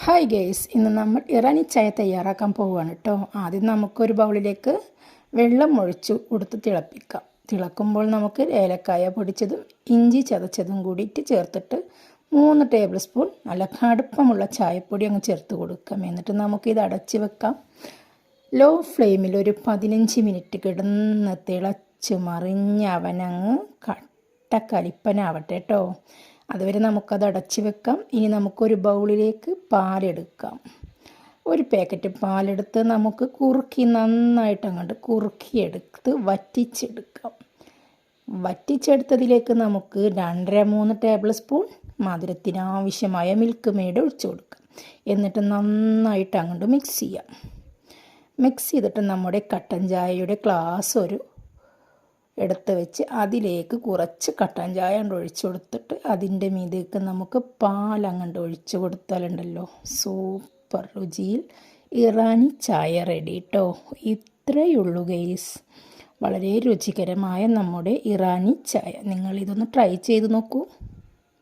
Hi guys, ഇന്ന് നമ്മൾ ഇറാനി ചായ തയ്യാറാക്കാൻ പോവുകയാണ് കേട്ടോ. ആദ്യം നമുക്കൊരു ബൗളിലേക്ക് വെള്ളം ഒഴിച്ചു കൊടുത്ത് തിളപ്പിക്കാം. തിളക്കുമ്പോൾ നമുക്ക് ഏലക്കായ പൊടിച്ചതും ഇഞ്ചി ചതച്ചതും കൂടിയിട്ട് ചേർത്തിട്ട് 3 ടേബിൾ സ്പൂൺ നല്ല കടുപ്പമുള്ള ചായപ്പൊടി അങ്ങ് ചേർത്ത് കൊടുക്കാം. എന്നിട്ട് നമുക്കിത് അടച്ച് വെക്കാം. ലോ ഫ്ലെയിമിൽ ഒരു 15 മിനിറ്റ് കിടന്ന് തിളച്ച് മറിഞ്ഞ് അവനങ്ങ് കട്ടക്കലിപ്പനാവട്ടെ കേട്ടോ. അതുവരെ നമുക്കത് അടച്ച് വെക്കാം. ഇനി നമുക്കൊരു ബൗളിലേക്ക് പാലെടുക്കാം. ഒരു പാക്കറ്റ് പാലെടുത്ത് നമുക്ക് നന്നായിട്ട് അങ്ങോട്ട് കുറുക്കിയെടുത്ത് വറ്റിച്ചെടുക്കാം. വറ്റിച്ചെടുത്തതിലേക്ക് നമുക്ക് 2-3 ടേബിൾ സ്പൂൺ മധുരത്തിന് ആവശ്യമായ മിൽക്ക് മെയ്ഡ് ഒഴിച്ചു കൊടുക്കാം. എന്നിട്ട് നന്നായിട്ട് അങ്ങോട്ട് മിക്സ് ചെയ്യാം. മിക്സ് ചെയ്തിട്ട് നമ്മുടെ കട്ടൻ ചായയുടെ ഗ്ലാസ് എടുത്ത് വെച്ച് അതിലേക്ക് കുറച്ച് കട്ടൻ ചായ ഒഴിച്ചു കൊടുത്തിട്ട് അതിൻ്റെ മീതേക്ക് നമുക്ക് പാലങ്ങണ്ട് ഒഴിച്ചു കൊടുത്താലുണ്ടല്ലോ, സൂപ്പർ രുചിയിൽ ഇറാനി ചായ റെഡി കേട്ടോ. ഇത്രയുള്ളൂ ഗൈസ്, വളരെ രുചികരമായ നമ്മുടെ ഇറാനി ചായ. നിങ്ങളിതൊന്ന് ട്രൈ ചെയ്ത് നോക്കൂ.